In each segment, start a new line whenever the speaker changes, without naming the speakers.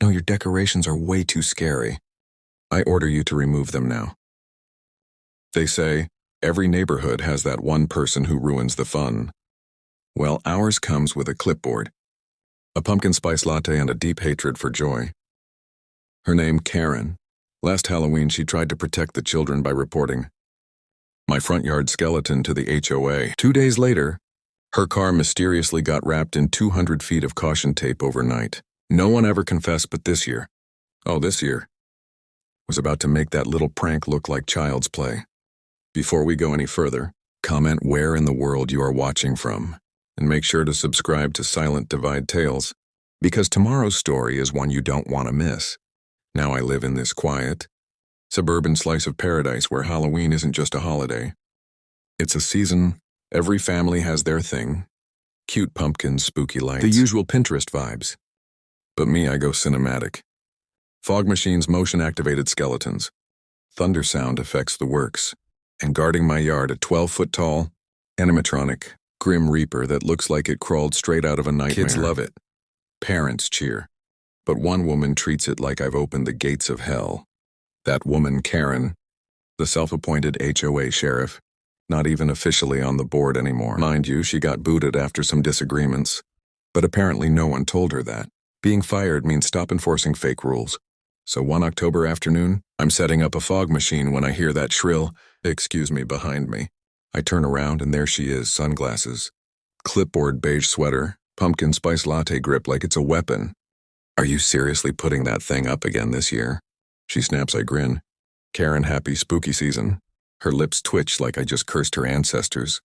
No, your decorations are way too scary. I order you to remove them now. They say, every neighborhood has that one person who ruins the fun. Well, ours comes with a clipboard, a pumpkin spice latte, and a deep hatred for joy. Her name, Karen. Last Halloween, she tried to protect the children by reporting my front yard skeleton to the HOA. 2 days later, her car mysteriously got wrapped in 200 feet of caution tape overnight. No one ever confessed, but this year, was about to make that little prank look like child's play. Before we go any further, comment where in the world you are watching from, and make sure to subscribe to Silent Divide Tales, because tomorrow's story is one you don't want to miss. Now I live in this quiet, suburban slice of paradise where Halloween isn't just a holiday. It's a season. Every family has their thing. Cute pumpkins, spooky lights, the usual Pinterest vibes. But me, I go cinematic. Fog machines, motion-activated skeletons, thunder sound effects, the works, and guarding my yard a 12-foot-tall, animatronic, grim reaper that looks like it crawled straight out of a nightmare. Kids love it. Parents cheer. But one woman treats it like I've opened the gates of hell. That woman, Karen, the self-appointed HOA sheriff, not even officially on the board anymore. Mind you, she got booted after some disagreements, but apparently no one told her that. Being fired means stop enforcing fake rules. So one October afternoon, I'm setting up a fog machine when I hear that shrill, "Excuse me," behind me. I turn around and there she is, sunglasses, clipboard beige sweater, pumpkin spice latte grip like it's a weapon. "Are you seriously putting that thing up again this year?" She snaps. I grin. "Karen, happy spooky season." Her lips twitch like I just cursed her ancestors.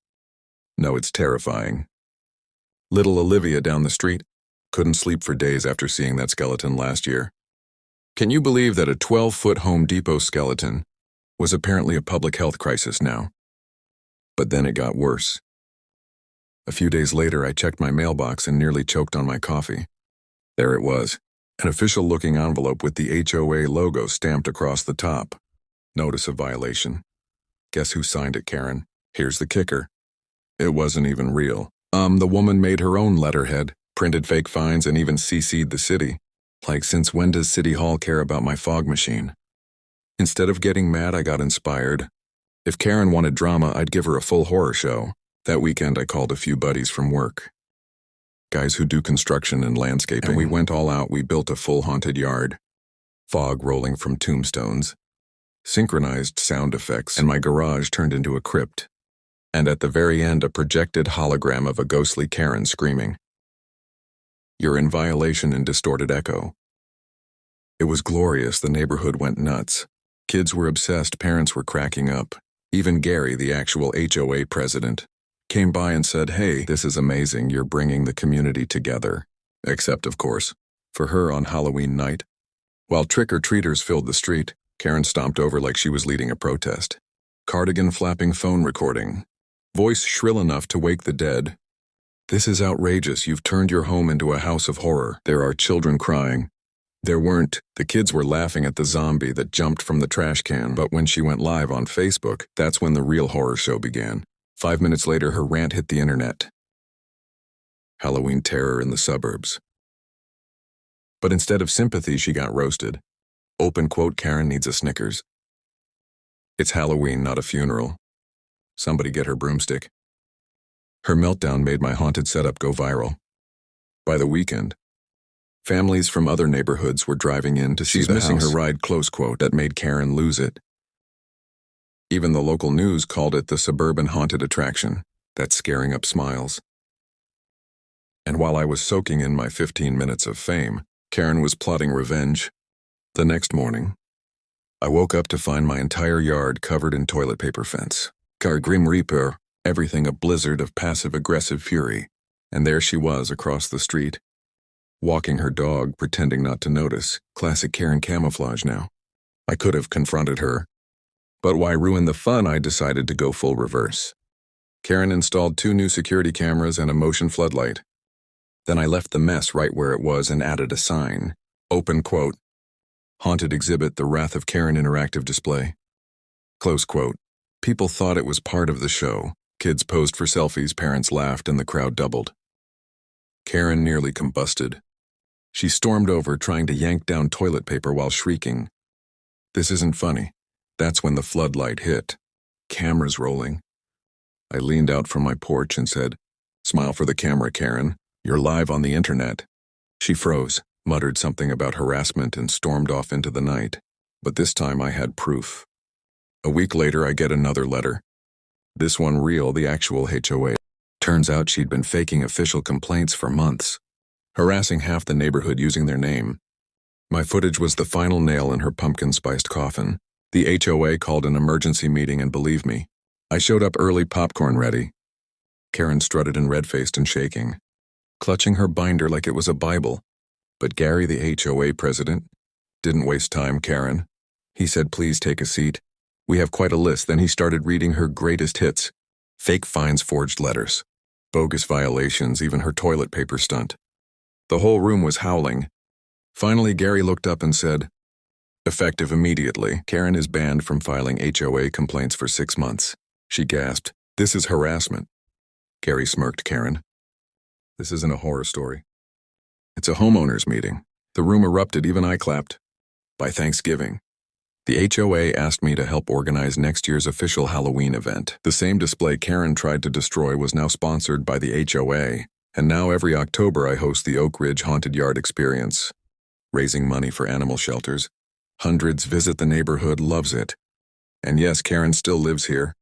No, it's terrifying. Little Olivia down the street couldn't sleep for days after seeing that skeleton last year. Can you believe that a 12-foot Home Depot skeleton was apparently a public health crisis now? But then it got worse. A few days later, I checked my mailbox and nearly choked on my coffee. There it was, an official-looking envelope with the HOA logo stamped across the top. Notice of violation. Guess who signed it, Karen? Here's the kicker. It wasn't even real. The woman made her own letterhead, printed fake fines, and even CC'd the city. Like, since when does City Hall care about my fog machine? Instead of getting mad, I got inspired. If Karen wanted drama, I'd give her a full horror show. That weekend, I called a few buddies from work. Guys who do construction and landscaping. And we went all out. We built a full haunted yard. Fog rolling from tombstones. Synchronized sound effects, and my garage turned into a crypt. And at the very end, a projected hologram of a ghostly Karen screaming, "You're in violation," in distorted echo. It was glorious. The neighborhood went nuts. Kids were obsessed. Parents were cracking up. Even Gary, the actual HOA president, came by and said, "Hey, this is amazing. You're bringing the community together." Except, of course, for her on Halloween night. While trick-or-treaters filled the street, Karen stomped over like she was leading a protest. Cardigan flapping, phone recording. Voice shrill enough to wake the dead. "This is outrageous. You've turned your home into a house of horror. There are children crying." There weren't. The kids were laughing at the zombie that jumped from the trash can. But when she went live on Facebook, that's when the real horror show began. 5 minutes later, her rant hit the internet. Halloween terror in the suburbs. But instead of sympathy, she got roasted. Open quote, "Karen needs a Snickers." It's Halloween, not a funeral. Somebody get her broomstick. Her meltdown made my haunted setup go viral. By the weekend, families from other neighborhoods were driving in to see the house. She's missing her ride, close quote, that made Karen lose it. Even the local news called it the suburban haunted attraction that's scaring up smiles. And while I was soaking in my 15 minutes of fame, Karen was plotting revenge. The next morning, I woke up to find my entire yard covered in toilet paper fence. Grim Reaper, everything a blizzard of passive-aggressive fury. And there she was across the street, walking her dog, pretending not to notice. Classic Karen camouflage now. I could have confronted her. But why ruin the fun? I decided to go full reverse. Karen installed 2 new security cameras and a motion floodlight. Then I left the mess right where it was and added a sign. Open quote. Haunted exhibit, the Wrath of Karen interactive display. Close quote. People thought it was part of the show. Kids posed for selfies, parents laughed, and the crowd doubled. Karen nearly combusted. She stormed over, trying to yank down toilet paper while shrieking. This isn't funny. That's when the floodlight hit. Cameras rolling. I leaned out from my porch and said, "Smile for the camera, Karen. You're live on the internet." She froze, muttered something about harassment, and stormed off into the night. But this time I had proof. A week later, I get another letter. This one real, the actual HOA. Turns out she'd been faking official complaints for months, harassing half the neighborhood using their name. My footage was the final nail in her pumpkin-spiced coffin. The HOA called an emergency meeting, and believe me, I showed up early, popcorn ready. Karen strutted in red-faced and shaking, clutching her binder like it was a Bible. But Gary, the HOA president, didn't waste time, Karen. He said, "Please take a seat. We have quite a list." Then he started reading her greatest hits. Fake fines, forged letters, bogus violations, even her toilet paper stunt. The whole room was howling. Finally, Gary looked up and said, "Effective immediately, Karen is banned from filing HOA complaints for 6 months." She gasped, "This is harassment." Gary smirked. "Karen, this isn't a horror story. It's a homeowners meeting." The room erupted, even I clapped. By Thanksgiving, the HOA asked me to help organize next year's official Halloween event. The same display Karen tried to destroy was now sponsored by the HOA, and now every October I host the Oak Ridge Haunted Yard Experience, raising money for animal shelters. Hundreds visit the neighborhood, loves it. And yes, Karen still lives here.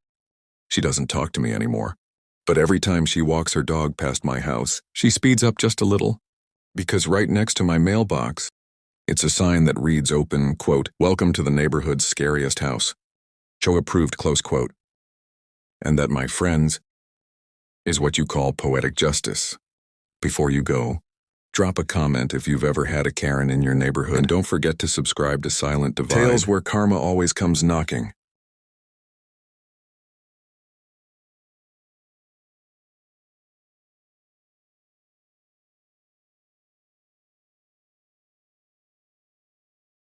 She doesn't talk to me anymore. But every time she walks her dog past my house, she speeds up just a little. Because right next to my mailbox, it's a sign that reads open, quote, "Welcome to the neighborhood's scariest house. Joe approved," close quote. And that, my friends, is what you call poetic justice. Before you go, drop a comment if you've ever had a Karen in your neighborhood. And don't forget to subscribe to Silent Divide. Tales where karma always comes knocking.